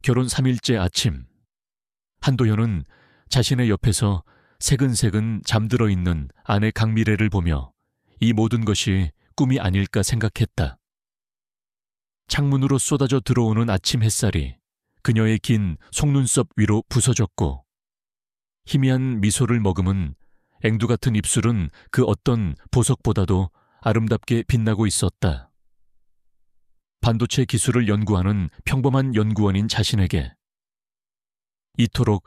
결혼 3일째 아침, 한도연은 자신의 옆에서 새근새근 잠들어 있는 아내 강미래를 보며 이 모든 것이 꿈이 아닐까 생각했다. 창문으로 쏟아져 들어오는 아침 햇살이 그녀의 긴 속눈썹 위로 부서졌고, 희미한 미소를 머금은 앵두 같은 입술은 그 어떤 보석보다도 아름답게 빛나고 있었다. 반도체 기술을 연구하는 평범한 연구원인 자신에게 이토록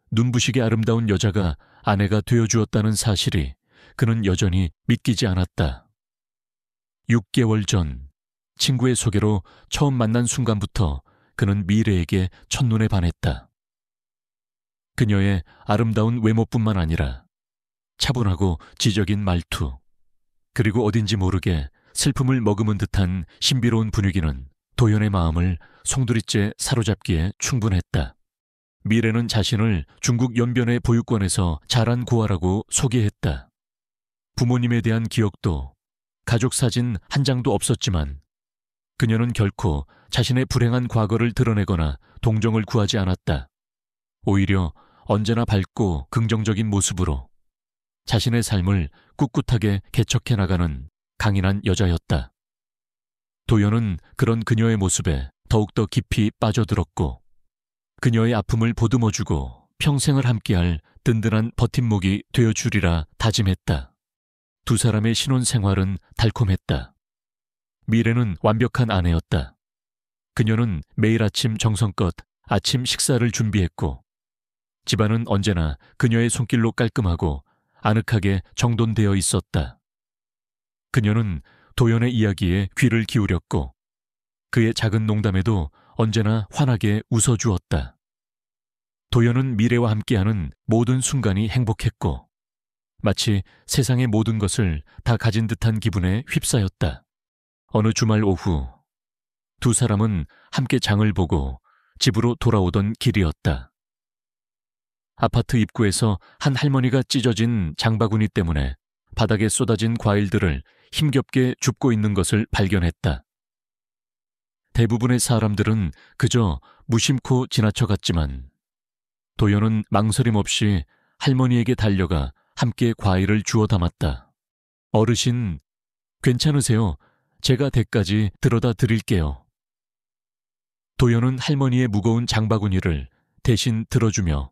눈부시게 아름다운 여자가 아내가 되어주었다는 사실이 그는 여전히 믿기지 않았다. 6개월 전 친구의 소개로 처음 만난 순간부터 그는 미래에게 첫눈에 반했다. 그녀의 아름다운 외모뿐만 아니라 차분하고 지적인 말투, 그리고 어딘지 모르게 슬픔을 머금은 듯한 신비로운 분위기는 도연의 마음을 송두리째 사로잡기에 충분했다. 미래는 자신을 중국 연변의 보육원에서 자란 고아라고 소개했다. 부모님에 대한 기억도 가족 사진 한 장도 없었지만 그녀는 결코 자신의 불행한 과거를 드러내거나 동정을 구하지 않았다. 오히려 언제나 밝고 긍정적인 모습으로 자신의 삶을 꿋꿋하게 개척해 나가는 강인한 여자였다. 도연은 그런 그녀의 모습에 더욱더 깊이 빠져들었고, 그녀의 아픔을 보듬어주고 평생을 함께할 든든한 버팀목이 되어주리라 다짐했다. 두 사람의 신혼생활은 달콤했다. 미래는 완벽한 아내였다. 그녀는 매일 아침 정성껏 아침 식사를 준비했고, 집안은 언제나 그녀의 손길로 깔끔하고 아늑하게 정돈되어 있었다. 그녀는 도연의 이야기에 귀를 기울였고, 그의 작은 농담에도 언제나 환하게 웃어주었다. 도연은 미래와 함께하는 모든 순간이 행복했고, 마치 세상의 모든 것을 다 가진 듯한 기분에 휩싸였다. 어느 주말 오후, 두 사람은 함께 장을 보고 집으로 돌아오던 길이었다. 아파트 입구에서 한 할머니가 찢어진 장바구니 때문에 바닥에 쏟아진 과일들을 힘겹게 줍고 있는 것을 발견했다. 대부분의 사람들은 그저 무심코 지나쳐갔지만 도연은 망설임 없이 할머니에게 달려가 함께 과일을 주워 담았다. 어르신, 괜찮으세요? 제가 댁까지 들어다 드릴게요. 도연은 할머니의 무거운 장바구니를 대신 들어주며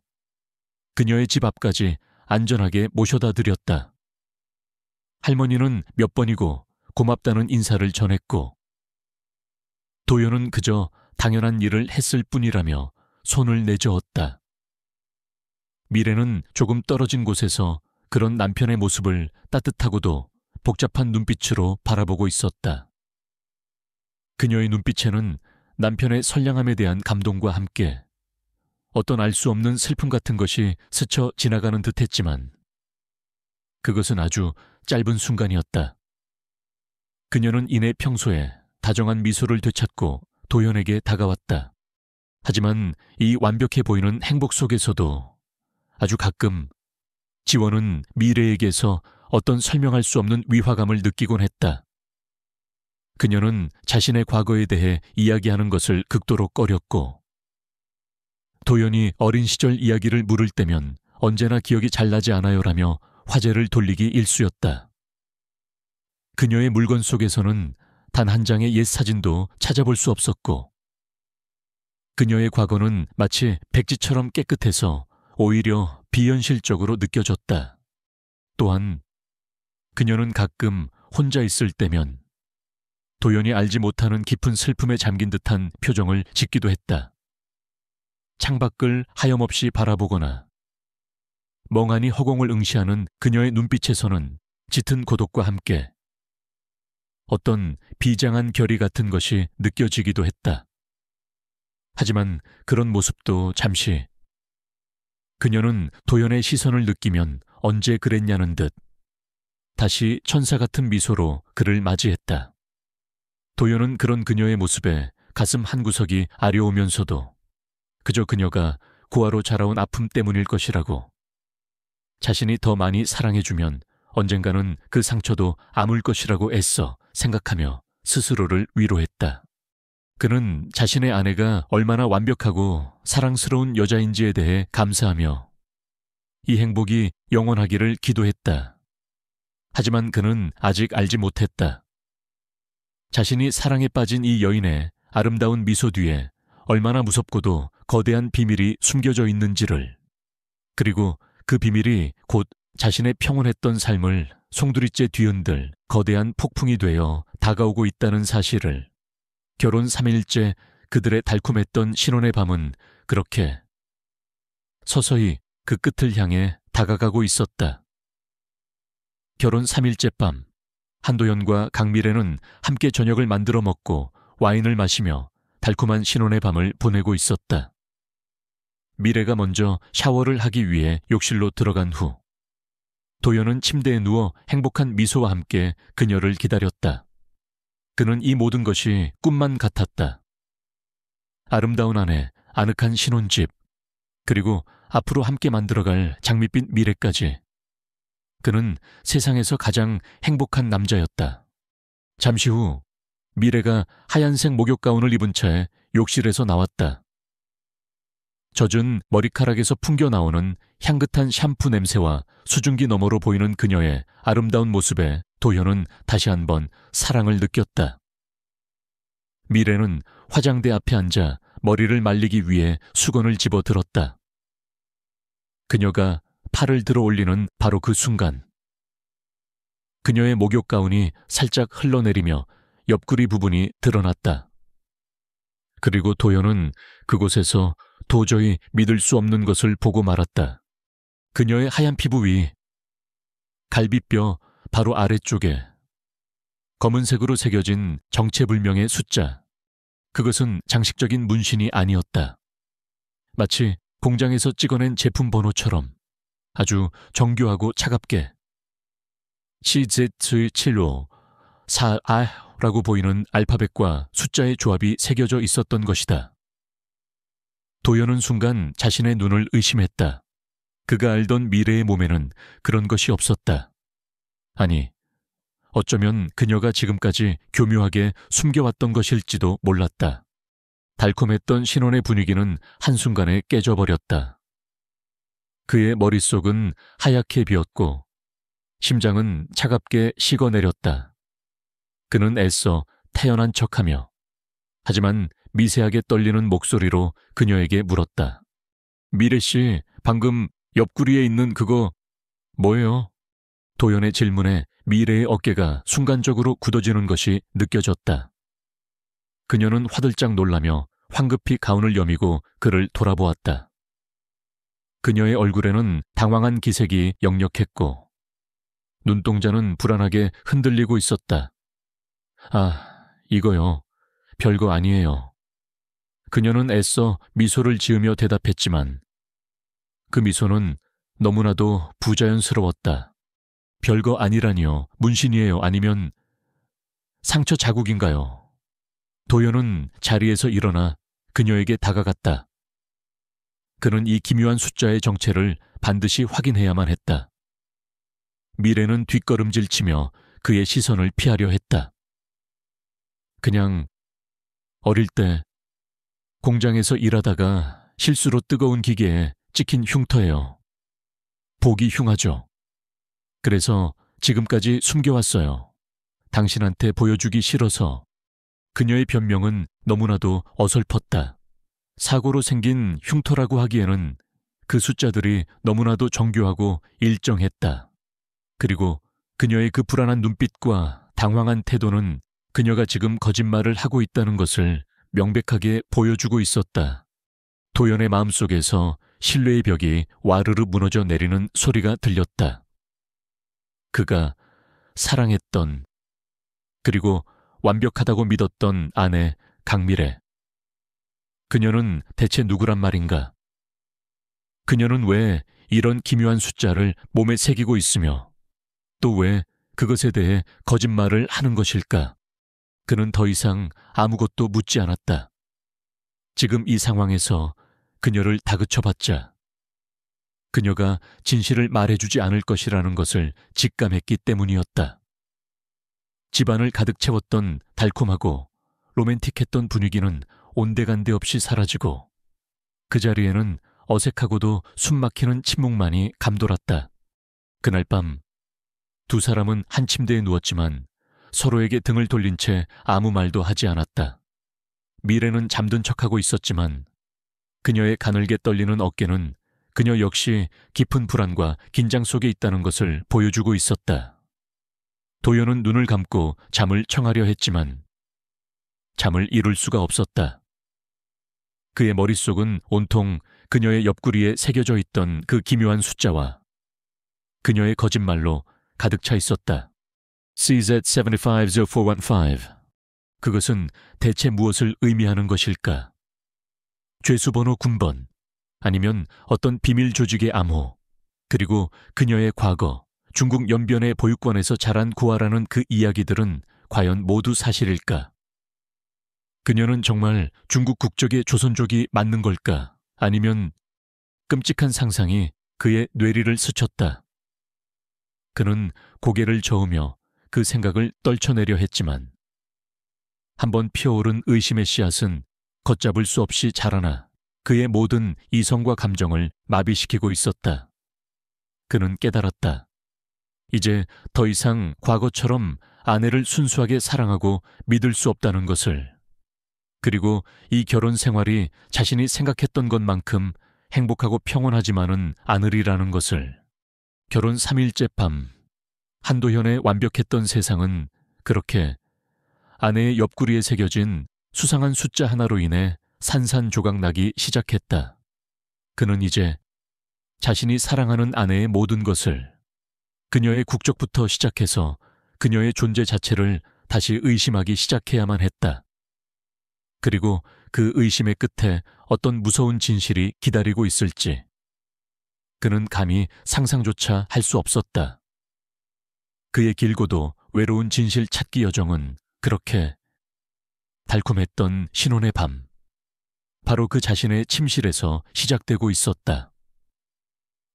그녀의 집 앞까지 안전하게 모셔다 드렸다. 할머니는 몇 번이고 고맙다는 인사를 전했고, 도연은 그저 당연한 일을 했을 뿐이라며 손을 내저었다. 미래는 조금 떨어진 곳에서 그런 남편의 모습을 따뜻하고도 복잡한 눈빛으로 바라보고 있었다. 그녀의 눈빛에는 남편의 선량함에 대한 감동과 함께 어떤 알 수 없는 슬픔 같은 것이 스쳐 지나가는 듯했지만 그것은 아주 짧은 순간이었다. 그녀는 이내 평소에 다정한 미소를 되찾고 도연에게 다가왔다. 하지만 이 완벽해 보이는 행복 속에서도 아주 가끔 지원은 미래에게서 어떤 설명할 수 없는 위화감을 느끼곤 했다. 그녀는 자신의 과거에 대해 이야기하는 것을 극도로 꺼렸고, 도연이 어린 시절 이야기를 물을 때면 언제나 기억이 잘 나지 않아요라며 화제를 돌리기 일쑤였다. 그녀의 물건 속에서는 단 한 장의 옛 사진도 찾아볼 수 없었고, 그녀의 과거는 마치 백지처럼 깨끗해서 오히려 비현실적으로 느껴졌다. 또한 그녀는 가끔 혼자 있을 때면 도연이 알지 못하는 깊은 슬픔에 잠긴 듯한 표정을 짓기도 했다. 창밖을 하염없이 바라보거나 멍하니 허공을 응시하는 그녀의 눈빛에서는 짙은 고독과 함께 어떤 비장한 결의 같은 것이 느껴지기도 했다. 하지만 그런 모습도 잠시, 그녀는 도연의 시선을 느끼면 언제 그랬냐는 듯 다시 천사 같은 미소로 그를 맞이했다. 도연은 그런 그녀의 모습에 가슴 한구석이 아려오면서도 그저 그녀가 고아로 자라온 아픔 때문일 것이라고, 자신이 더 많이 사랑해주면 언젠가는 그 상처도 아물 것이라고 애써 생각하며 스스로를 위로했다. 그는 자신의 아내가 얼마나 완벽하고 사랑스러운 여자인지에 대해 감사하며 이 행복이 영원하기를 기도했다. 하지만 그는 아직 알지 못했다. 자신이 사랑에 빠진 이 여인의 아름다운 미소 뒤에 얼마나 무섭고도 거대한 비밀이 숨겨져 있는지를, 그리고 그 비밀이 곧 자신의 평온했던 삶을 송두리째 뒤흔들 거대한 폭풍이 되어 다가오고 있다는 사실을. 결혼 3일째 그들의 달콤했던 신혼의 밤은 그렇게 서서히 그 끝을 향해 다가가고 있었다. 결혼 3일째 밤, 한도연과 강미래는 함께 저녁을 만들어 먹고 와인을 마시며 달콤한 신혼의 밤을 보내고 있었다. 미래가 먼저 샤워를 하기 위해 욕실로 들어간 후 도연은 침대에 누워 행복한 미소와 함께 그녀를 기다렸다. 그는 이 모든 것이 꿈만 같았다. 아름다운 아내, 아늑한 신혼집, 그리고 앞으로 함께 만들어갈 장밋빛 미래까지. 그는 세상에서 가장 행복한 남자였다. 잠시 후 미래가 하얀색 목욕 가운을 입은 채 욕실에서 나왔다. 젖은 머리카락에서 풍겨나오는 향긋한 샴푸 냄새와 수증기 너머로 보이는 그녀의 아름다운 모습에 도현은 다시 한번 사랑을 느꼈다. 미래는 화장대 앞에 앉아 머리를 말리기 위해 수건을 집어들었다. 그녀가 팔을 들어 올리는 바로 그 순간 그녀의 목욕 가운이 살짝 흘러내리며 옆구리 부분이 드러났다. 그리고 도현은 그곳에서 도저히 믿을 수 없는 것을 보고 말았다. 그녀의 하얀 피부 위 갈비뼈 바로 아래쪽에 검은색으로 새겨진 정체불명의 숫자. 그것은 장식적인 문신이 아니었다. 마치 공장에서 찍어낸 제품 번호처럼 아주 정교하고 차갑게 CZ75 4R라고 보이는 알파벳과 숫자의 조합이 새겨져 있었던 것이다. 도연은 순간 자신의 눈을 의심했다. 그가 알던 미래의 몸에는 그런 것이 없었다. 아니, 어쩌면 그녀가 지금까지 교묘하게 숨겨왔던 것일지도 몰랐다. 달콤했던 신혼의 분위기는 한순간에 깨져버렸다. 그의 머릿속은 하얗게 비었고 심장은 차갑게 식어내렸다. 그는 애써 태연한 척하며 하지만 미세하게 떨리는 목소리로 그녀에게 물었다. 미래 씨, 방금 옆구리에 있는 그거 뭐예요? 도연의 질문에 미래의 어깨가 순간적으로 굳어지는 것이 느껴졌다. 그녀는 화들짝 놀라며 황급히 가운을 여미고 그를 돌아보았다. 그녀의 얼굴에는 당황한 기색이 역력했고 눈동자는 불안하게 흔들리고 있었다. 아, 이거요. 별거 아니에요. 그녀는 애써 미소를 지으며 대답했지만 그 미소는 너무나도 부자연스러웠다. 별거 아니라니요. 문신이에요. 아니면 상처 자국인가요? 도연은 자리에서 일어나 그녀에게 다가갔다. 그는 이 기묘한 숫자의 정체를 반드시 확인해야만 했다. 미래는 뒷걸음질치며 그의 시선을 피하려 했다. 그냥 어릴 때 공장에서 일하다가 실수로 뜨거운 기계에 찍힌 흉터예요. 보기 흉하죠. 그래서 지금까지 숨겨왔어요. 당신한테 보여주기 싫어서. 그녀의 변명은 너무나도 어설펐다. 사고로 생긴 흉터라고 하기에는 그 숫자들이 너무나도 정교하고 일정했다. 그리고 그녀의 그 불안한 눈빛과 당황한 태도는 그녀가 지금 거짓말을 하고 있다는 것을 명백하게 보여주고 있었다. 도연의 마음속에서 신뢰의 벽이 와르르 무너져 내리는 소리가 들렸다. 그가 사랑했던 그리고 완벽하다고 믿었던 아내 강미래. 그녀는 대체 누구란 말인가? 그녀는 왜 이런 기묘한 숫자를 몸에 새기고 있으며 또 왜 그것에 대해 거짓말을 하는 것일까? 그는 더 이상 아무것도 묻지 않았다. 지금 이 상황에서 그녀를 다그쳐봤자 그녀가 진실을 말해주지 않을 것이라는 것을 직감했기 때문이었다. 집안을 가득 채웠던 달콤하고 로맨틱했던 분위기는 온데간데 없이 사라지고 그 자리에는 어색하고도 숨막히는 침묵만이 감돌았다. 그날 밤 두 사람은 한 침대에 누웠지만 서로에게 등을 돌린 채 아무 말도 하지 않았다. 미래는 잠든 척하고 있었지만 그녀의 가늘게 떨리는 어깨는 그녀 역시 깊은 불안과 긴장 속에 있다는 것을 보여주고 있었다. 도연은 눈을 감고 잠을 청하려 했지만 잠을 이룰 수가 없었다. 그의 머릿속은 온통 그녀의 옆구리에 새겨져 있던 그 기묘한 숫자와 그녀의 거짓말로 가득 차 있었다. CZ750415. 그것은 대체 무엇을 의미하는 것일까? 죄수번호 군번, 아니면 어떤 비밀 조직의 암호, 그리고 그녀의 과거, 중국 연변의 보육원에서 자란 고아라는 그 이야기들은 과연 모두 사실일까? 그녀는 정말 중국 국적의 조선족이 맞는 걸까? 아니면 끔찍한 상상이 그의 뇌리를 스쳤다. 그는 고개를 저으며 그 생각을 떨쳐내려 했지만 한번 피어오른 의심의 씨앗은 걷잡을 수 없이 자라나 그의 모든 이성과 감정을 마비시키고 있었다. 그는 깨달았다. 이제 더 이상 과거처럼 아내를 순수하게 사랑하고 믿을 수 없다는 것을, 그리고 이 결혼 생활이 자신이 생각했던 것만큼 행복하고 평온하지만은 않으리라는 것을. 결혼 3일째 밤, 한도현의 완벽했던 세상은 그렇게 아내의 옆구리에 새겨진 수상한 숫자 하나로 인해 산산조각나기 시작했다. 그는 이제 자신이 사랑하는 아내의 모든 것을, 그녀의 국적부터 시작해서 그녀의 존재 자체를 다시 의심하기 시작해야만 했다. 그리고 그 의심의 끝에 어떤 무서운 진실이 기다리고 있을지 그는 감히 상상조차 할 수 없었다. 그의 길고도 외로운 진실 찾기 여정은 그렇게 달콤했던 신혼의 밤, 바로 그 자신의 침실에서 시작되고 있었다.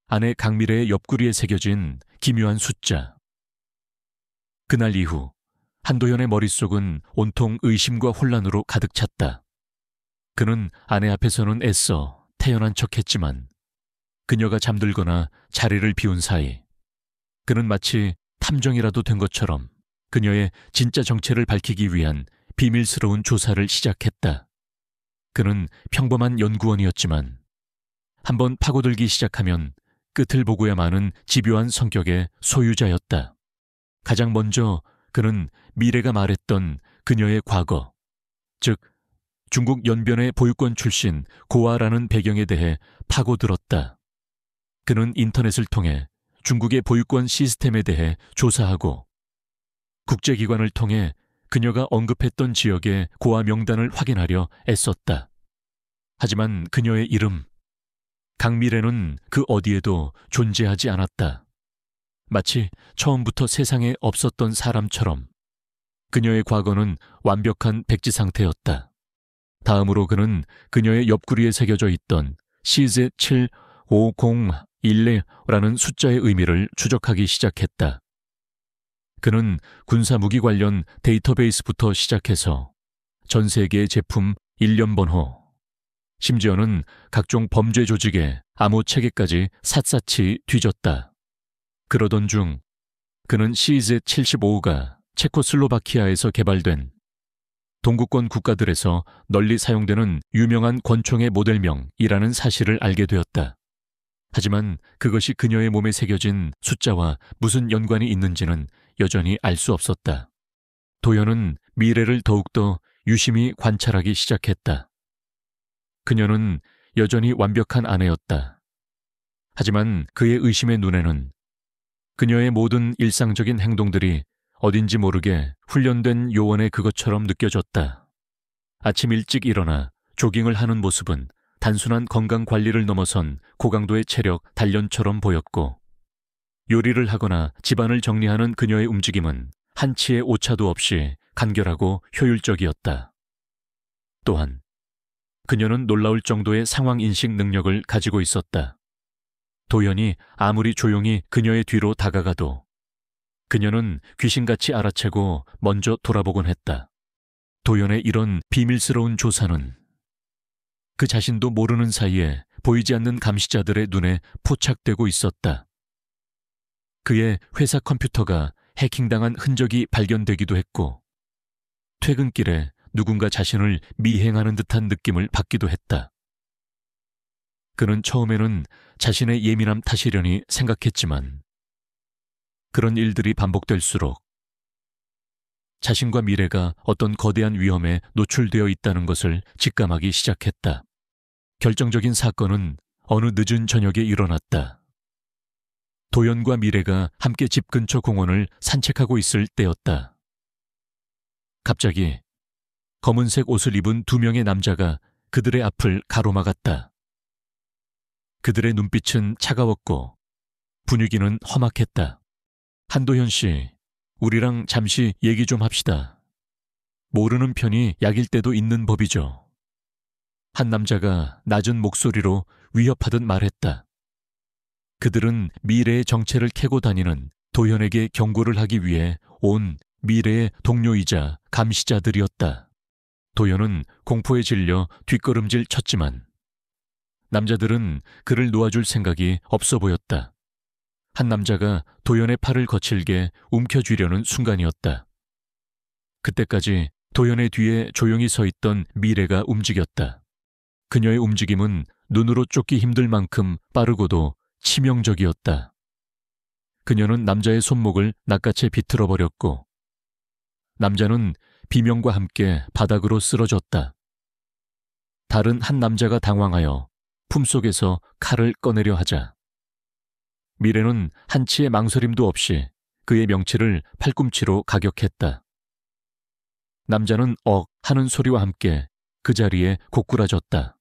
아내 강미래의 옆구리에 새겨진 기묘한 숫자. 그날 이후 한도현의 머릿속은 온통 의심과 혼란으로 가득 찼다. 그는 아내 앞에서는 애써 태연한 척했지만 그녀가 잠들거나 자리를 비운 사이 그는 마치 탐정이라도 된 것처럼 그녀의 진짜 정체를 밝히기 위한 비밀스러운 조사를 시작했다. 그는 평범한 연구원이었지만 한번 파고들기 시작하면 끝을 보고야 마는 집요한 성격의 소유자였다. 가장 먼저 그는 미래가 말했던 그녀의 과거, 즉 중국 연변의 보육원 출신 고아라는 배경에 대해 파고들었다. 그는 인터넷을 통해 중국의 보육원 시스템에 대해 조사하고 국제기관을 통해 그녀가 언급했던 지역의 고아 명단을 확인하려 애썼다. 하지만 그녀의 이름, 강미래는 그 어디에도 존재하지 않았다. 마치 처음부터 세상에 없었던 사람처럼 그녀의 과거는 완벽한 백지 상태였다. 다음으로 그는 그녀의 옆구리에 새겨져 있던 CZ7504라는 숫자의 의미를 추적하기 시작했다. 그는 군사무기 관련 데이터베이스부터 시작해서 전 세계의 제품 일련 번호, 심지어는 각종 범죄 조직의 암호 체계까지 샅샅이 뒤졌다. 그러던 중 그는 CZ75가 체코슬로바키아에서 개발된 동구권 국가들에서 널리 사용되는 유명한 권총의 모델명이라는 사실을 알게 되었다. 하지만 그것이 그녀의 몸에 새겨진 숫자와 무슨 연관이 있는지는 여전히 알 수 없었다. 도연은 미래를 더욱더 유심히 관찰하기 시작했다. 그녀는 여전히 완벽한 아내였다. 하지만 그의 의심의 눈에는 그녀의 모든 일상적인 행동들이 어딘지 모르게 훈련된 요원의 그것처럼 느껴졌다. 아침 일찍 일어나 조깅을 하는 모습은 단순한 건강 관리를 넘어선 고강도의 체력 단련처럼 보였고, 요리를 하거나 집안을 정리하는 그녀의 움직임은 한치의 오차도 없이 간결하고 효율적이었다. 또한 그녀는 놀라울 정도의 상황인식 능력을 가지고 있었다. 도연이 아무리 조용히 그녀의 뒤로 다가가도 그녀는 귀신같이 알아채고 먼저 돌아보곤 했다. 도연의 이런 비밀스러운 조사는 그 자신도 모르는 사이에 보이지 않는 감시자들의 눈에 포착되고 있었다. 그의 회사 컴퓨터가 해킹당한 흔적이 발견되기도 했고, 퇴근길에 누군가 자신을 미행하는 듯한 느낌을 받기도 했다. 그는 처음에는 자신의 예민함 탓이려니 생각했지만, 그런 일들이 반복될수록 자신과 미래가 어떤 거대한 위험에 노출되어 있다는 것을 직감하기 시작했다. 결정적인 사건은 어느 늦은 저녁에 일어났다. 도연과 미래가 함께 집 근처 공원을 산책하고 있을 때였다. 갑자기 검은색 옷을 입은 두 명의 남자가 그들의 앞을 가로막았다. 그들의 눈빛은 차가웠고 분위기는 험악했다. 한도현 씨, 우리랑 잠시 얘기 좀 합시다. 모르는 편이 약일 때도 있는 법이죠. 한 남자가 낮은 목소리로 위협하듯 말했다. 그들은 미래의 정체를 캐고 다니는 도현에게 경고를 하기 위해 온 미래의 동료이자 감시자들이었다. 도현은 공포에 질려 뒷걸음질 쳤지만 남자들은 그를 놓아줄 생각이 없어 보였다. 한 남자가 도연의 팔을 거칠게 움켜쥐려는 순간이었다. 그때까지 도연의 뒤에 조용히 서 있던 미래가 움직였다. 그녀의 움직임은 눈으로 쫓기 힘들 만큼 빠르고도 치명적이었다. 그녀는 남자의 손목을 낚아채 비틀어 버렸고 남자는 비명과 함께 바닥으로 쓰러졌다. 다른 한 남자가 당황하여 품속에서 칼을 꺼내려 하자 미래는 한치의 망설임도 없이 그의 명치를 팔꿈치로 가격했다. 남자는 억 하는 소리와 함께 그 자리에 고꾸라졌다.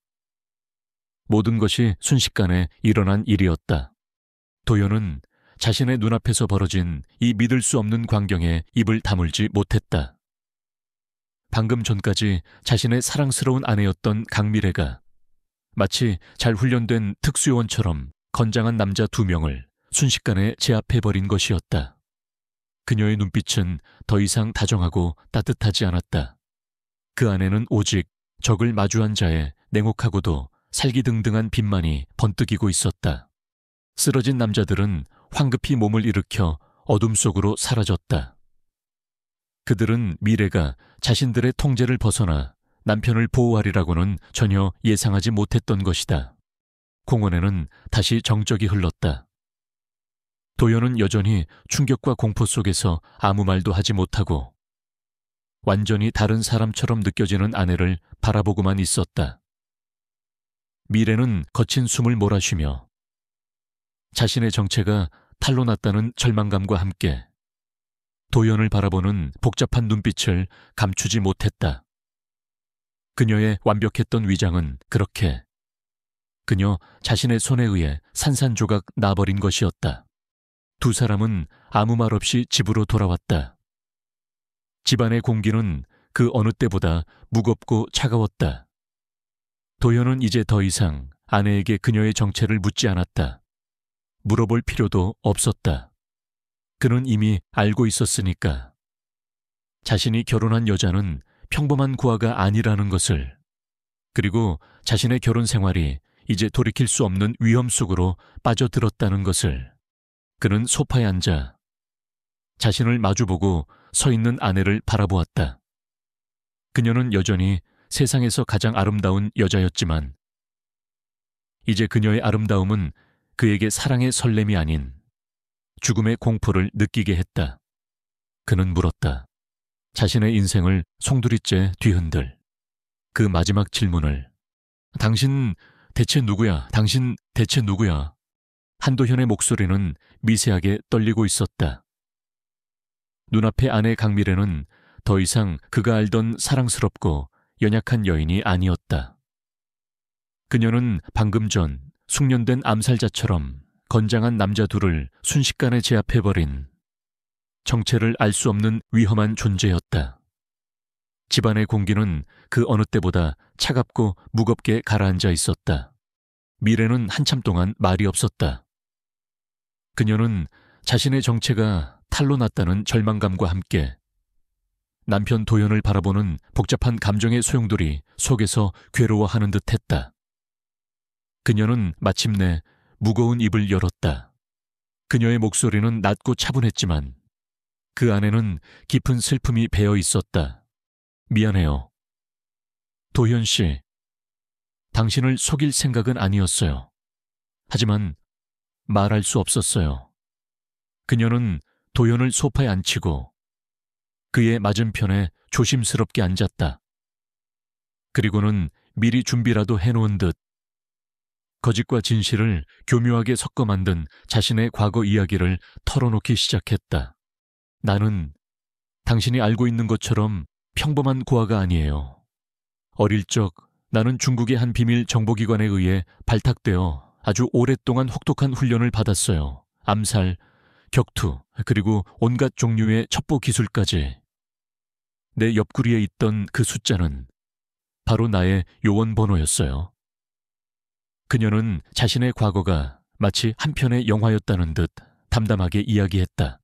모든 것이 순식간에 일어난 일이었다. 도연은 자신의 눈앞에서 벌어진 이 믿을 수 없는 광경에 입을 다물지 못했다. 방금 전까지 자신의 사랑스러운 아내였던 강미래가 마치 잘 훈련된 특수요원처럼 건장한 남자 두 명을 순식간에 제압해버린 것이었다. 그녀의 눈빛은 더 이상 다정하고 따뜻하지 않았다. 그 안에는 오직 적을 마주한 자의 냉혹하고도 살기등등한 빛만이 번뜩이고 있었다. 쓰러진 남자들은 황급히 몸을 일으켜 어둠 속으로 사라졌다. 그들은 미래가 자신들의 통제를 벗어나 남편을 보호하리라고는 전혀 예상하지 못했던 것이다. 공원에는 다시 정적이 흘렀다. 도연은 여전히 충격과 공포 속에서 아무 말도 하지 못하고 완전히 다른 사람처럼 느껴지는 아내를 바라보고만 있었다. 미래는 거친 숨을 몰아쉬며 자신의 정체가 탄로났다는 절망감과 함께 도연을 바라보는 복잡한 눈빛을 감추지 못했다. 그녀의 완벽했던 위장은 그렇게 그녀 자신의 손에 의해 산산조각 나버린 것이었다. 두 사람은 아무 말 없이 집으로 돌아왔다. 집안의 공기는 그 어느 때보다 무겁고 차가웠다. 도연은 이제 더 이상 아내에게 그녀의 정체를 묻지 않았다. 물어볼 필요도 없었다. 그는 이미 알고 있었으니까. 자신이 결혼한 여자는 평범한 고아가 아니라는 것을, 그리고 자신의 결혼 생활이 이제 돌이킬 수 없는 위험 속으로 빠져들었다는 것을. 그는 소파에 앉아 자신을 마주보고 서 있는 아내를 바라보았다. 그녀는 여전히 세상에서 가장 아름다운 여자였지만 이제 그녀의 아름다움은 그에게 사랑의 설렘이 아닌 죽음의 공포를 느끼게 했다. 그는 물었다. 자신의 인생을 송두리째 뒤흔들 그 마지막 질문을. 당신 대체 누구야? 당신 대체 누구야? 한도현의 목소리는 미세하게 떨리고 있었다. 눈앞의 아내 강미래는 더 이상 그가 알던 사랑스럽고 연약한 여인이 아니었다. 그녀는 방금 전 숙련된 암살자처럼 건장한 남자 둘을 순식간에 제압해버린 정체를 알 수 없는 위험한 존재였다. 집안의 공기는 그 어느 때보다 차갑고 무겁게 가라앉아 있었다. 미래는 한참 동안 말이 없었다. 그녀는 자신의 정체가 탄로났다는 절망감과 함께 남편 도연을 바라보는 복잡한 감정의 소용돌이 속에서 괴로워하는 듯 했다. 그녀는 마침내 무거운 입을 열었다. 그녀의 목소리는 낮고 차분했지만 그 안에는 깊은 슬픔이 배어 있었다. 미안해요. 도현 씨, 당신을 속일 생각은 아니었어요. 하지만 말할 수 없었어요. 그녀는 도연을 소파에 앉히고 그의 맞은편에 조심스럽게 앉았다. 그리고는 미리 준비라도 해놓은 듯 거짓과 진실을 교묘하게 섞어 만든 자신의 과거 이야기를 털어놓기 시작했다. 나는 당신이 알고 있는 것처럼 평범한 고아가 아니에요. 어릴 적 나는 중국의 한 비밀 정보기관에 의해 발탁되어 아주 오랫동안 혹독한 훈련을 받았어요. 암살, 격투, 그리고 온갖 종류의 첩보 기술까지. 내 옆구리에 있던 그 숫자는 바로 나의 요원 번호였어요. 그녀는 자신의 과거가 마치 한 편의 영화였다는 듯 담담하게 이야기했다.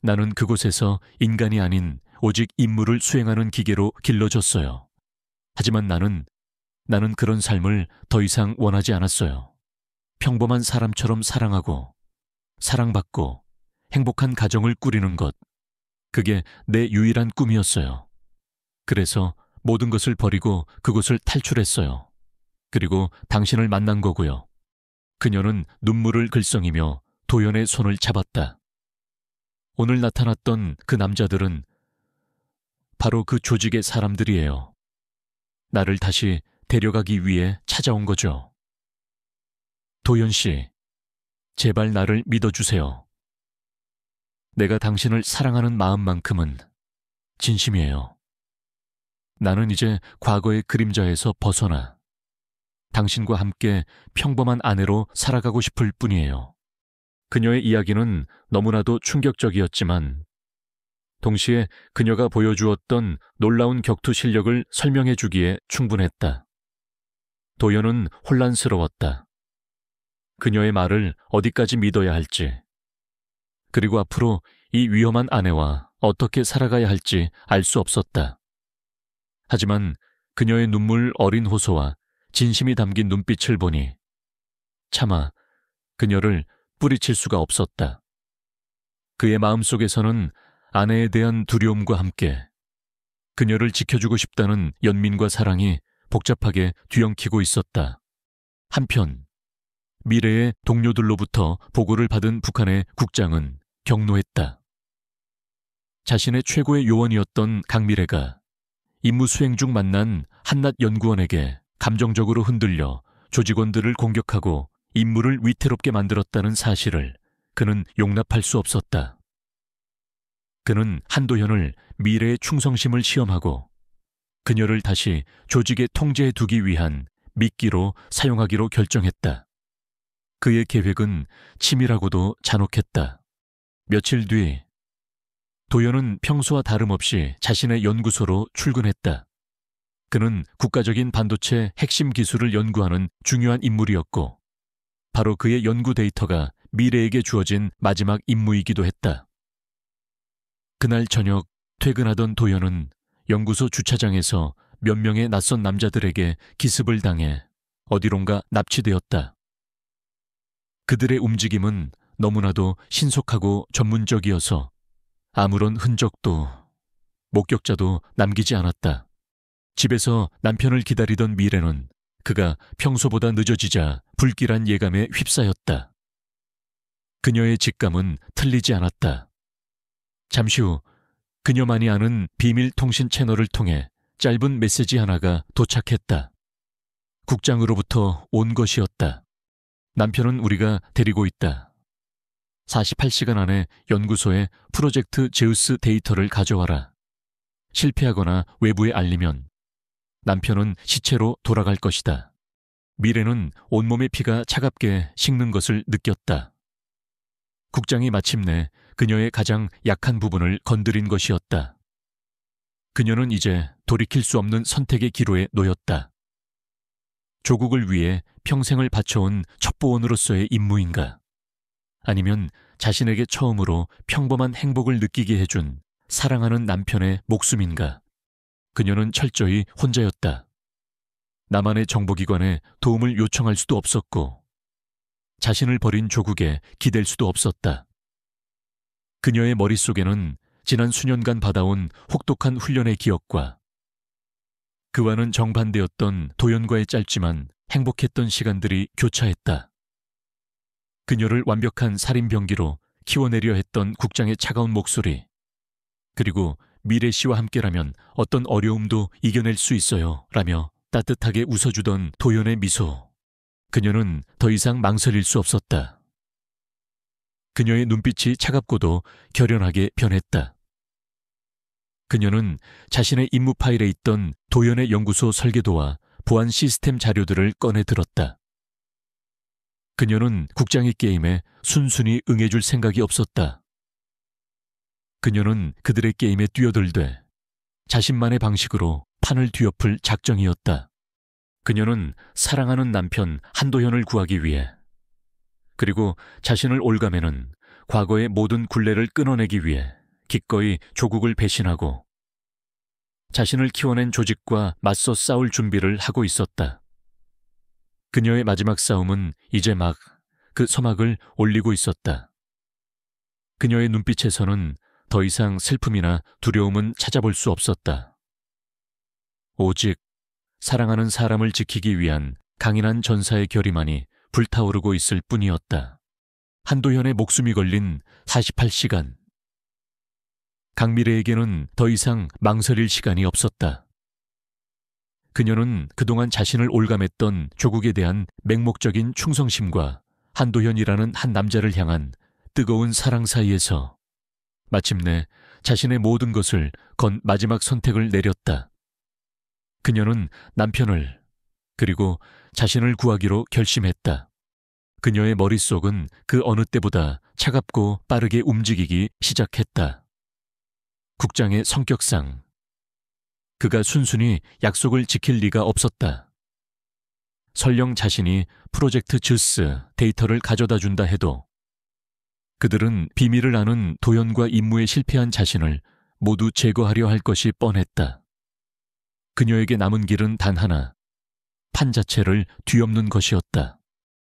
나는 그곳에서 인간이 아닌 오직 임무를 수행하는 기계로 길러졌어요. 하지만 나는 그런 삶을 더 이상 원하지 않았어요. 평범한 사람처럼 사랑하고 사랑받고 행복한 가정을 꾸리는 것, 그게 내 유일한 꿈이었어요. 그래서 모든 것을 버리고 그곳을 탈출했어요. 그리고 당신을 만난 거고요. 그녀는 눈물을 글썽이며 도연의 손을 잡았다. 오늘 나타났던 그 남자들은 바로 그 조직의 사람들이에요. 나를 다시 데려가기 위해 찾아온 거죠. 도연 씨, 제발 나를 믿어주세요. 내가 당신을 사랑하는 마음만큼은 진심이에요. 나는 이제 과거의 그림자에서 벗어나 당신과 함께 평범한 아내로 살아가고 싶을 뿐이에요. 그녀의 이야기는 너무나도 충격적이었지만 동시에 그녀가 보여주었던 놀라운 격투 실력을 설명해 주기에 충분했다. 도연은 혼란스러웠다. 그녀의 말을 어디까지 믿어야 할지, 그리고 앞으로 이 위험한 아내와 어떻게 살아가야 할지 알 수 없었다. 하지만 그녀의 눈물 어린 호소와 진심이 담긴 눈빛을 보니 차마 그녀를 뿌리칠 수가 없었다. 그의 마음속에서는 아내에 대한 두려움과 함께 그녀를 지켜주고 싶다는 연민과 사랑이 복잡하게 뒤엉키고 있었다. 한편 미래의 동료들로부터 보고를 받은 북한의 국장은 격노했다. 자신의 최고의 요원이었던 강미래가 임무 수행 중 만난 한낱 연구원에게 감정적으로 흔들려 조직원들을 공격하고 임무를 위태롭게 만들었다는 사실을 그는 용납할 수 없었다. 그는 한도현을 미래의 충성심을 시험하고 그녀를 다시 조직에 통제해 두기 위한 미끼로 사용하기로 결정했다. 그의 계획은 치밀하고도 잔혹했다. 며칠 뒤 도연은 평소와 다름없이 자신의 연구소로 출근했다. 그는 국가적인 반도체 핵심 기술을 연구하는 중요한 인물이었고 바로 그의 연구 데이터가 미래에게 주어진 마지막 임무이기도 했다. 그날 저녁 퇴근하던 도연은 연구소 주차장에서 몇 명의 낯선 남자들에게 기습을 당해 어디론가 납치되었다. 그들의 움직임은 너무나도 신속하고 전문적이어서 아무런 흔적도 목격자도 남기지 않았다. 집에서 남편을 기다리던 미래는 그가 평소보다 늦어지자 불길한 예감에 휩싸였다. 그녀의 직감은 틀리지 않았다. 잠시 후 그녀만이 아는 비밀 통신 채널을 통해 짧은 메시지 하나가 도착했다. 국장으로부터 온 것이었다. 남편은 우리가 데리고 있다. 48시간 안에 연구소에 프로젝트 제우스 데이터를 가져와라. 실패하거나 외부에 알리면 남편은 시체로 돌아갈 것이다. 미래는 온몸의 피가 차갑게 식는 것을 느꼈다. 국장이 마침내 그녀의 가장 약한 부분을 건드린 것이었다. 그녀는 이제 돌이킬 수 없는 선택의 기로에 놓였다. 조국을 위해 평생을 바쳐온 첩보원으로서의 임무인가? 아니면 자신에게 처음으로 평범한 행복을 느끼게 해준 사랑하는 남편의 목숨인가? 그녀는 철저히 혼자였다. 나만의 정보기관에 도움을 요청할 수도 없었고 자신을 버린 조국에 기댈 수도 없었다. 그녀의 머릿속에는 지난 수년간 받아온 혹독한 훈련의 기억과 그와는 정반대였던 도연과의 짧지만 행복했던 시간들이 교차했다. 그녀를 완벽한 살인병기로 키워내려 했던 국장의 차가운 목소리, 그리고 미래 씨와 함께라면 어떤 어려움도 이겨낼 수 있어요 라며 따뜻하게 웃어주던 도연의 미소. 그녀는 더 이상 망설일 수 없었다. 그녀의 눈빛이 차갑고도 결연하게 변했다. 그녀는 자신의 임무 파일에 있던 도연의 연구소 설계도와 보안 시스템 자료들을 꺼내 들었다. 그녀는 국장의 게임에 순순히 응해줄 생각이 없었다. 그녀는 그들의 게임에 뛰어들되 자신만의 방식으로 판을 뒤엎을 작정이었다. 그녀는 사랑하는 남편 한도현을 구하기 위해, 그리고 자신을 올가매는 과거의 모든 굴레를 끊어내기 위해 기꺼이 조국을 배신하고 자신을 키워낸 조직과 맞서 싸울 준비를 하고 있었다. 그녀의 마지막 싸움은 이제 막 그 서막을 올리고 있었다. 그녀의 눈빛에서는 더 이상 슬픔이나 두려움은 찾아볼 수 없었다. 오직 사랑하는 사람을 지키기 위한 강인한 전사의 결의만이 불타오르고 있을 뿐이었다. 한도현의 목숨이 걸린 48시간. 강미래에게는 더 이상 망설일 시간이 없었다. 그녀는 그동안 자신을 올감했던 조국에 대한 맹목적인 충성심과 한도현이라는 한 남자를 향한 뜨거운 사랑 사이에서 마침내 자신의 모든 것을 건 마지막 선택을 내렸다. 그녀는 남편을, 그리고 자신을 구하기로 결심했다. 그녀의 머릿속은 그 어느 때보다 차갑고 빠르게 움직이기 시작했다. 국장의 성격상 그가 순순히 약속을 지킬 리가 없었다. 설령 자신이 프로젝트 즈스 데이터를 가져다 준다 해도 그들은 비밀을 아는 도연과 임무에 실패한 자신을 모두 제거하려 할 것이 뻔했다. 그녀에게 남은 길은 단 하나, 판 자체를 뒤엎는 것이었다.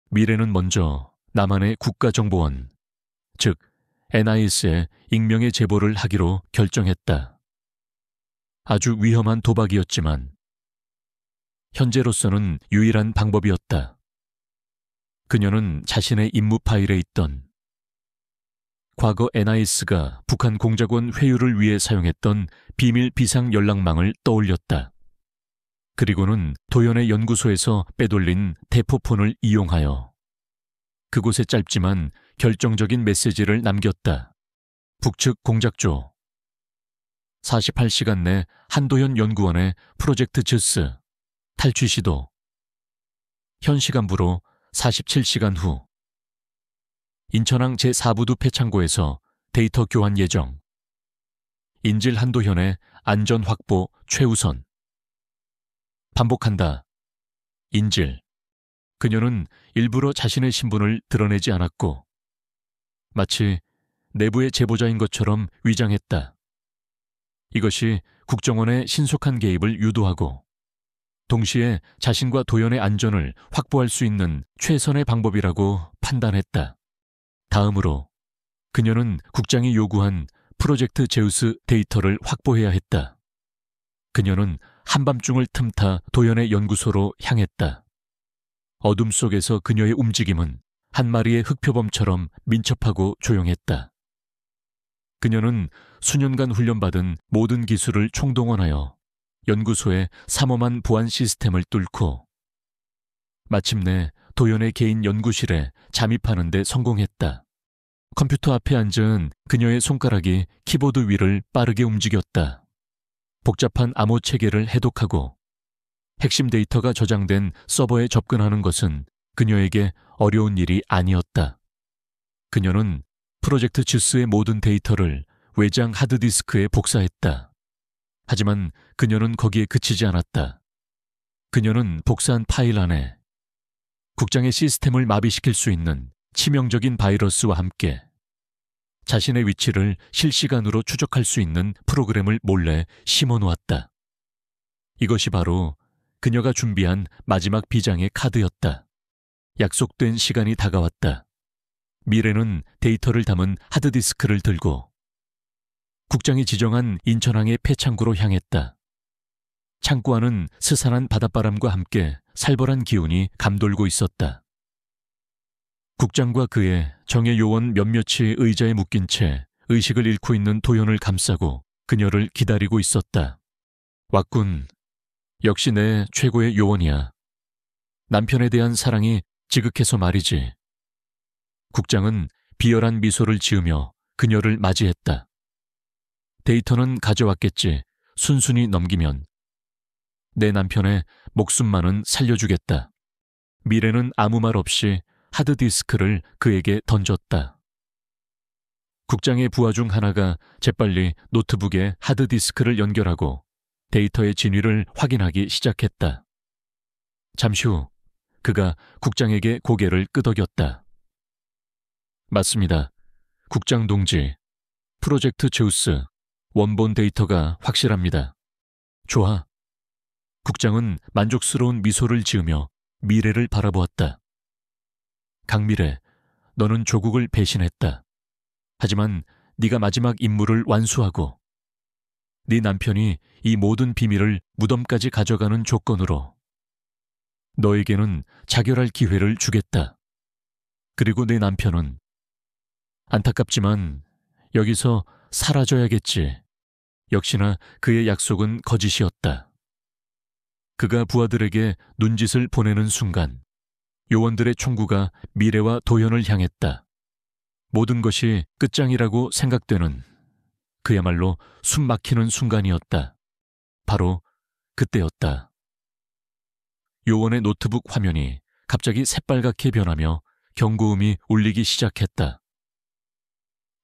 미래는 먼저 남한의 국가정보원, 즉 NIS에 익명의 제보를 하기로 결정했다. 아주 위험한 도박이었지만 현재로서는 유일한 방법이었다. 그녀는 자신의 임무 파일에 있던 과거 NIS가 북한 공작원 회유를 위해 사용했던 비밀 비상 연락망을 떠올렸다. 그리고는 도연의 연구소에서 빼돌린 대포폰을 이용하여 그곳에 짧지만 결정적인 메시지를 남겼다. 북측 공작조 48시간 내 한도현 연구원의 프로젝트 즈스 탈취 시도. 현 시간부로 47시간 후. 인천항 제4부두 폐창고에서 데이터 교환 예정. 인질 한도현의 안전 확보 최우선. 반복한다. 인질. 그녀는 일부러 자신의 신분을 드러내지 않았고 마치 내부의 제보자인 것처럼 위장했다. 이것이 국정원의 신속한 개입을 유도하고 동시에 자신과 도연의 안전을 확보할 수 있는 최선의 방법이라고 판단했다. 다음으로 그녀는 국장이 요구한 프로젝트 제우스 데이터를 확보해야 했다. 그녀는 한밤중을 틈타 도연의 연구소로 향했다. 어둠 속에서 그녀의 움직임은 한 마리의 흑표범처럼 민첩하고 조용했다. 그녀는 수년간 훈련받은 모든 기술을 총동원하여 연구소의 삼엄한 보안 시스템을 뚫고 마침내 도연의 개인 연구실에 잠입하는 데 성공했다. 컴퓨터 앞에 앉은 그녀의 손가락이 키보드 위를 빠르게 움직였다. 복잡한 암호 체계를 해독하고 핵심 데이터가 저장된 서버에 접근하는 것은 그녀에게 어려운 일이 아니었다. 그녀는 프로젝트 즈스의 모든 데이터를 외장 하드디스크에 복사했다. 하지만 그녀는 거기에 그치지 않았다. 그녀는 복사한 파일 안에 국장의 시스템을 마비시킬 수 있는 치명적인 바이러스와 함께 자신의 위치를 실시간으로 추적할 수 있는 프로그램을 몰래 심어 놓았다. 이것이 바로 그녀가 준비한 마지막 비장의 카드였다. 약속된 시간이 다가왔다. 미래는 데이터를 담은 하드디스크를 들고 국장이 지정한 인천항의 폐창고로 향했다. 창고 안은 스산한 바닷바람과 함께 살벌한 기운이 감돌고 있었다. 국장과 그의 정예 요원 몇몇이 의자에 묶인 채 의식을 잃고 있는 도연을 감싸고 그녀를 기다리고 있었다. 왔군. 역시 내 최고의 요원이야. 남편에 대한 사랑이 지극해서 말이지. 국장은 비열한 미소를 지으며 그녀를 맞이했다. 데이터는 가져왔겠지. 순순히 넘기면. 내 남편의 목숨만은 살려주겠다. 미래는 아무 말 없이 하드디스크를 그에게 던졌다. 국장의 부하 중 하나가 재빨리 노트북에 하드디스크를 연결하고 데이터의 진위를 확인하기 시작했다. 잠시 후 그가 국장에게 고개를 끄덕였다. 맞습니다. 국장 동지, 프로젝트 제우스 원본 데이터가 확실합니다. 좋아. 국장은 만족스러운 미소를 지으며 미래를 바라보았다. 강미래, 너는 조국을 배신했다. 하지만 네가 마지막 임무를 완수하고 네 남편이 이 모든 비밀을 무덤까지 가져가는 조건으로 너에게는 자결할 기회를 주겠다. 그리고 네 남편은 안타깝지만 여기서 사라져야겠지. 역시나 그의 약속은 거짓이었다. 그가 부하들에게 눈짓을 보내는 순간 요원들의 총구가 미래와 도연을 향했다. 모든 것이 끝장이라고 생각되는 그야말로 숨 막히는 순간이었다. 바로 그때였다. 요원의 노트북 화면이 갑자기 새빨갛게 변하며 경고음이 울리기 시작했다.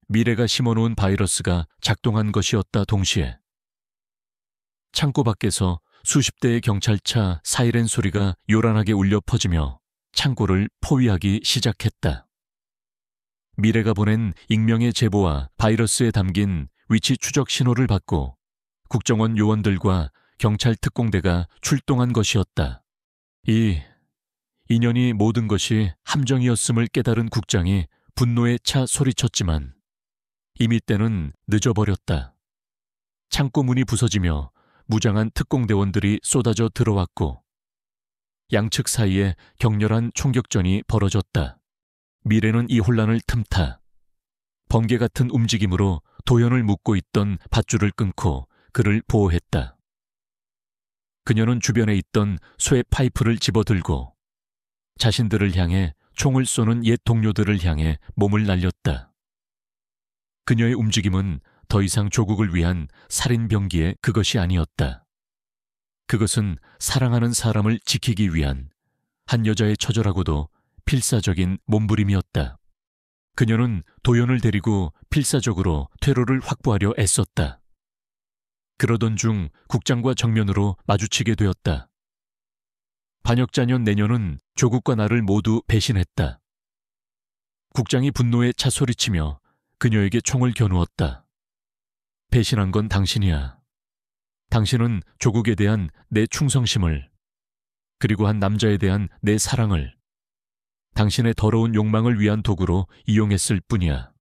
미래가 심어놓은 바이러스가 작동한 것이었다. 동시에 창고 밖에서 수십 대의 경찰차 사이렌 소리가 요란하게 울려 퍼지며 창고를 포위하기 시작했다. 미래가 보낸 익명의 제보와 바이러스에 담긴 위치 추적 신호를 받고 국정원 요원들과 경찰 특공대가 출동한 것이었다. 이 인연이 모든 것이 함정이었음을 깨달은 국장이 분노에 차 소리쳤지만 이미 때는 늦어버렸다. 창고 문이 부서지며 무장한 특공대원들이 쏟아져 들어왔고 양측 사이에 격렬한 총격전이 벌어졌다. 미래는 이 혼란을 틈타 번개 같은 움직임으로 도연을 묶고 있던 밧줄을 끊고 그를 보호했다. 그녀는 주변에 있던 쇠 파이프를 집어들고 자신들을 향해 총을 쏘는 옛 동료들을 향해 몸을 날렸다. 그녀의 움직임은 더 이상 조국을 위한 살인병기에 그것이 아니었다. 그것은 사랑하는 사람을 지키기 위한 한 여자의 처절하고도 필사적인 몸부림이었다. 그녀는 도연을 데리고 필사적으로 퇴로를 확보하려 애썼다. 그러던 중 국장과 정면으로 마주치게 되었다. 반역자년 내년은 조국과 나를 모두 배신했다. 국장이 분노에 차 소리치며 그녀에게 총을 겨누었다. 배신한 건 당신이야. 당신은 조국에 대한 내 충성심을, 그리고 한 남자에 대한 내 사랑을 당신의 더러운 욕망을 위한 도구로 이용했을 뿐이야.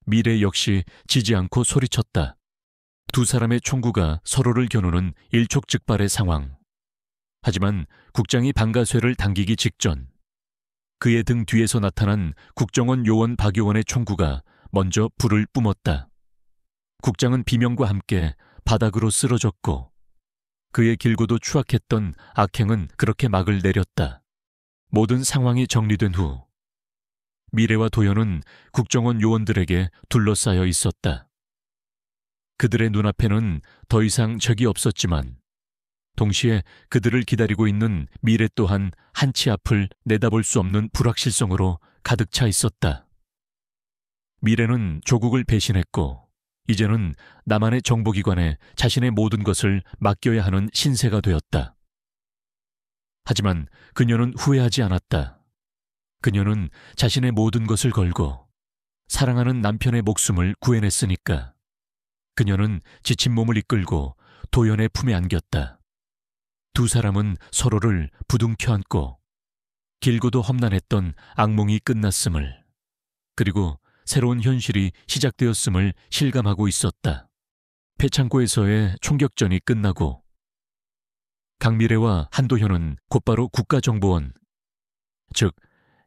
미래 역시 지지 않고 소리쳤다. 두 사람의 총구가 서로를 겨누는 일촉즉발의 상황. 하지만 국장이 방가쇠를 당기기 직전 그의 등 뒤에서 나타난 국정원 요원 박요원의 총구가 먼저 불을 뿜었다. 국장은 비명과 함께 바닥으로 쓰러졌고 그의 길고도 추악했던 악행은 그렇게 막을 내렸다. 모든 상황이 정리된 후 미래와 도연은 국정원 요원들에게 둘러싸여 있었다. 그들의 눈앞에는 더 이상 적이 없었지만 동시에 그들을 기다리고 있는 미래 또한 한치 앞을 내다볼 수 없는 불확실성으로 가득 차 있었다. 미래는 조국을 배신했고 이제는 나만의 정보기관에 자신의 모든 것을 맡겨야 하는 신세가 되었다. 하지만 그녀는 후회하지 않았다. 그녀는 자신의 모든 것을 걸고 사랑하는 남편의 목숨을 구해냈으니까. 그녀는 지친 몸을 이끌고 도연의 품에 안겼다. 두 사람은 서로를 부둥켜 안고 길고도 험난했던 악몽이 끝났음을, 그리고 새로운 현실이 시작되었음을 실감하고 있었다. 폐창고에서의 총격전이 끝나고 강미래와 한도현은 곧바로 국가정보원, 즉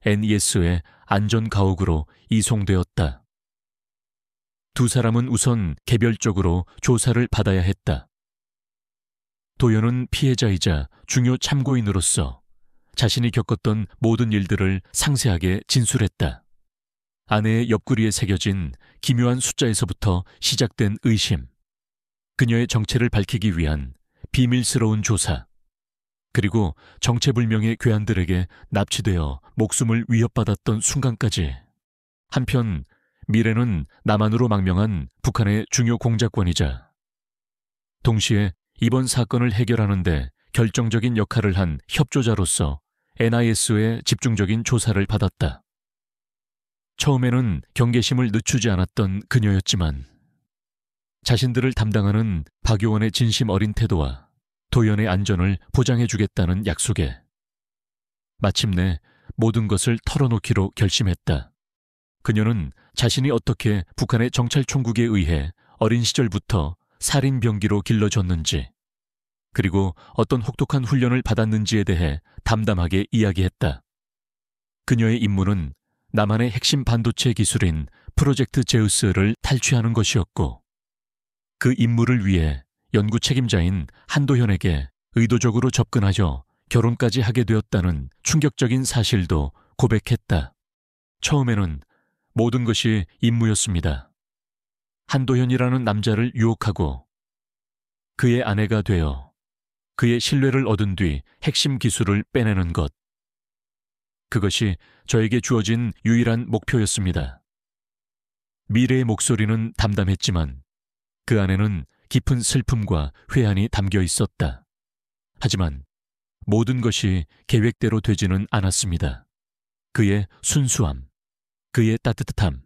NES의 안전가옥으로 이송되었다. 두 사람은 우선 개별적으로 조사를 받아야 했다. 도연은 피해자이자 중요 참고인으로서 자신이 겪었던 모든 일들을 상세하게 진술했다. 아내의 옆구리에 새겨진 기묘한 숫자에서부터 시작된 의심, 그녀의 정체를 밝히기 위한 비밀스러운 조사, 그리고 정체불명의 괴한들에게 납치되어 목숨을 위협받았던 순간까지. 한편 미래는 남한으로 망명한 북한의 중요 공작권이자 동시에 이번 사건을 해결하는 데 결정적인 역할을 한 협조자로서 NIS의 집중적인 조사를 받았다. 처음에는 경계심을 늦추지 않았던 그녀였지만 자신들을 담당하는 박요원의 진심 어린 태도와 도연의 안전을 보장해주겠다는 약속에 마침내 모든 것을 털어놓기로 결심했다. 그녀는 자신이 어떻게 북한의 정찰총국에 의해 어린 시절부터 살인병기로 길러졌는지, 그리고 어떤 혹독한 훈련을 받았는지에 대해 담담하게 이야기했다. 그녀의 임무는 남한의 핵심 반도체 기술인 프로젝트 제우스를 탈취하는 것이었고, 그 임무를 위해 연구 책임자인 한도현에게 의도적으로 접근하여 결혼까지 하게 되었다는 충격적인 사실도 고백했다. 처음에는 모든 것이 임무였습니다. 한도현이라는 남자를 유혹하고 그의 아내가 되어 그의 신뢰를 얻은 뒤 핵심 기술을 빼내는 것. 그것이 저에게 주어진 유일한 목표였습니다. 미래의 목소리는 담담했지만 그 안에는 깊은 슬픔과 회한이 담겨 있었다. 하지만 모든 것이 계획대로 되지는 않았습니다. 그의 순수함, 그의 따뜻함,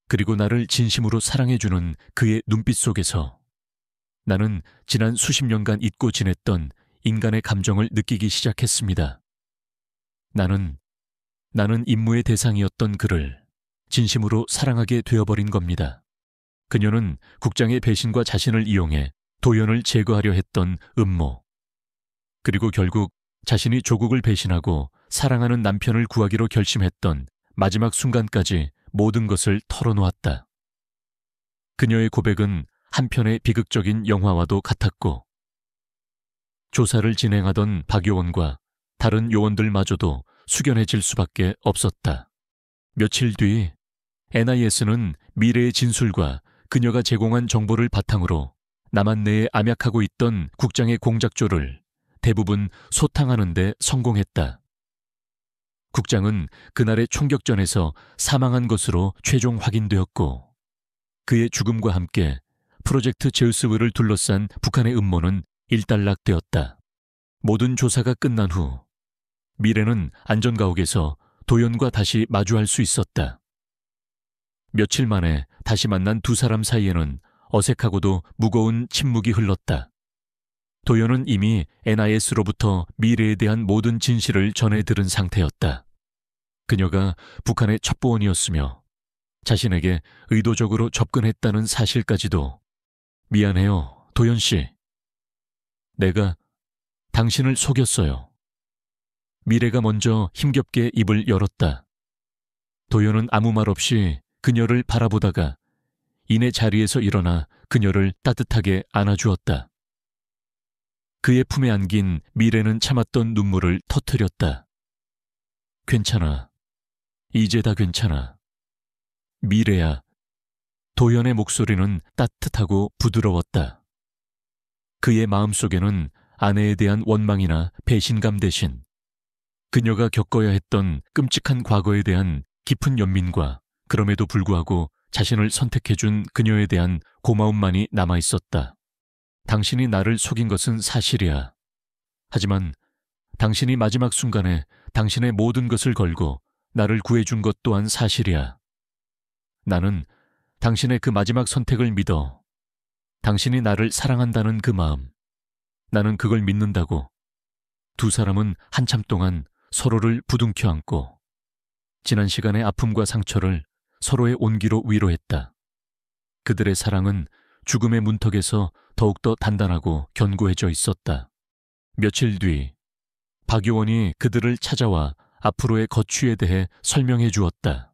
그리고 나를 진심으로 사랑해주는 그의 눈빛 속에서 나는 지난 수십 년간 잊고 지냈던 인간의 감정을 느끼기 시작했습니다. 나는 임무의 대상이었던 그를 진심으로 사랑하게 되어버린 겁니다. 그녀는 국장의 배신과 자신을 이용해 도연을 제거하려 했던 음모, 그리고 결국 자신이 조국을 배신하고 사랑하는 남편을 구하기로 결심했던 마지막 순간까지 모든 것을 털어놓았다. 그녀의 고백은 한편의 비극적인 영화와도 같았고, 조사를 진행하던 박요원과 다른 요원들마저도 숙연해질 수밖에 없었다. 며칠 뒤 NIS는 미래의 진술과 그녀가 제공한 정보를 바탕으로 남한 내에 암약하고 있던 국장의 공작조를 대부분 소탕하는 데 성공했다. 국장은 그날의 총격전에서 사망한 것으로 최종 확인되었고, 그의 죽음과 함께 프로젝트 제우스위를 둘러싼 북한의 음모는 일단락되었다. 모든 조사가 끝난 후 미래는 안전가옥에서 도연과 다시 마주할 수 있었다. 며칠 만에 다시 만난 두 사람 사이에는 어색하고도 무거운 침묵이 흘렀다. 도연은 이미 NIS로부터 미래에 대한 모든 진실을 전해 들은 상태였다. 그녀가 북한의 첩보원이었으며 자신에게 의도적으로 접근했다는 사실까지도. 미안해요, 도연 씨. 내가 당신을 속였어요. 미래가 먼저 힘겹게 입을 열었다. 도연은 아무 말 없이 그녀를 바라보다가 이내 자리에서 일어나 그녀를 따뜻하게 안아주었다. 그의 품에 안긴 미래는 참았던 눈물을 터뜨렸다. 괜찮아. 이제 다 괜찮아. 미래야. 도연의 목소리는 따뜻하고 부드러웠다. 그의 마음속에는 아내에 대한 원망이나 배신감 대신 그녀가 겪어야 했던 끔찍한 과거에 대한 깊은 연민과 그럼에도 불구하고 자신을 선택해준 그녀에 대한 고마움만이 남아있었다. 당신이 나를 속인 것은 사실이야. 하지만 당신이 마지막 순간에 당신의 모든 것을 걸고 나를 구해준 것 또한 사실이야. 나는 당신의 그 마지막 선택을 믿어. 당신이 나를 사랑한다는 그 마음. 나는 그걸 믿는다고. 두 사람은 한참 동안 서로를 부둥켜 안고 지난 시간의 아픔과 상처를 서로의 온기로 위로했다. 그들의 사랑은 죽음의 문턱에서 더욱더 단단하고 견고해져 있었다. 며칠 뒤 박요원이 그들을 찾아와 앞으로의 거취에 대해 설명해 주었다.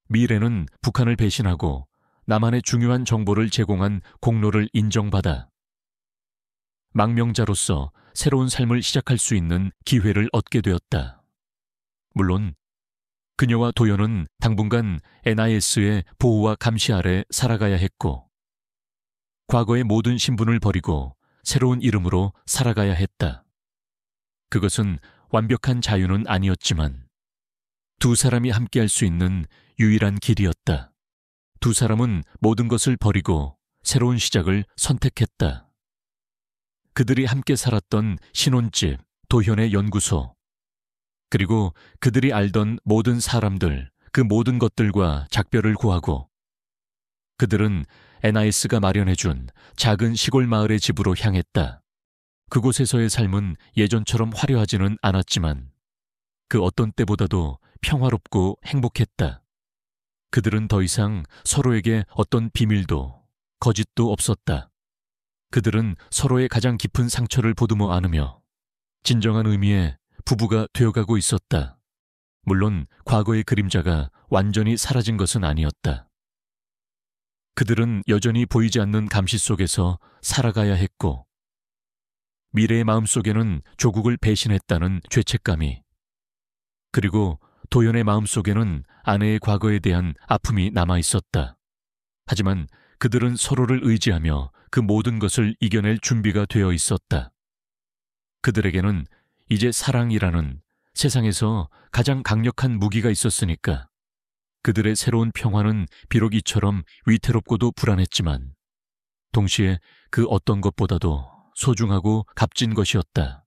미래는 북한을 배신하고 남한의 중요한 정보를 제공한 공로를 인정받아 망명자로서 새로운 삶을 시작할 수 있는 기회를 얻게 되었다. 물론 그녀와 도연은 당분간 NIS의 보호와 감시 아래 살아가야 했고 과거의 모든 신분을 버리고 새로운 이름으로 살아가야 했다. 그것은 완벽한 자유는 아니었지만 두 사람이 함께할 수 있는 유일한 길이었다. 두 사람은 모든 것을 버리고 새로운 시작을 선택했다. 그들이 함께 살았던 신혼집, 도현의 연구소, 그리고 그들이 알던 모든 사람들, 그 모든 것들과 작별을 구하고 그들은 NIS가 마련해준 작은 시골 마을의 집으로 향했다. 그곳에서의 삶은 예전처럼 화려하지는 않았지만 그 어떤 때보다도 평화롭고 행복했다. 그들은 더 이상 서로에게 어떤 비밀도 거짓도 없었다. 그들은 서로의 가장 깊은 상처를 보듬어 안으며 진정한 의미의 부부가 되어가고 있었다. 물론 과거의 그림자가 완전히 사라진 것은 아니었다. 그들은 여전히 보이지 않는 감시 속에서 살아가야 했고 미래의 마음속에는 조국을 배신했다는 죄책감이 그리고 도연의 마음속에는 아내의 과거에 대한 아픔이 남아 있었다. 하지만 그들은 서로를 의지하며 그 모든 것을 이겨낼 준비가 되어 있었다. 그들에게는 이제 사랑이라는 세상에서 가장 강력한 무기가 있었으니까 그들의 새로운 평화는 비록 이처럼 위태롭고도 불안했지만 동시에 그 어떤 것보다도 소중하고 값진 것이었다.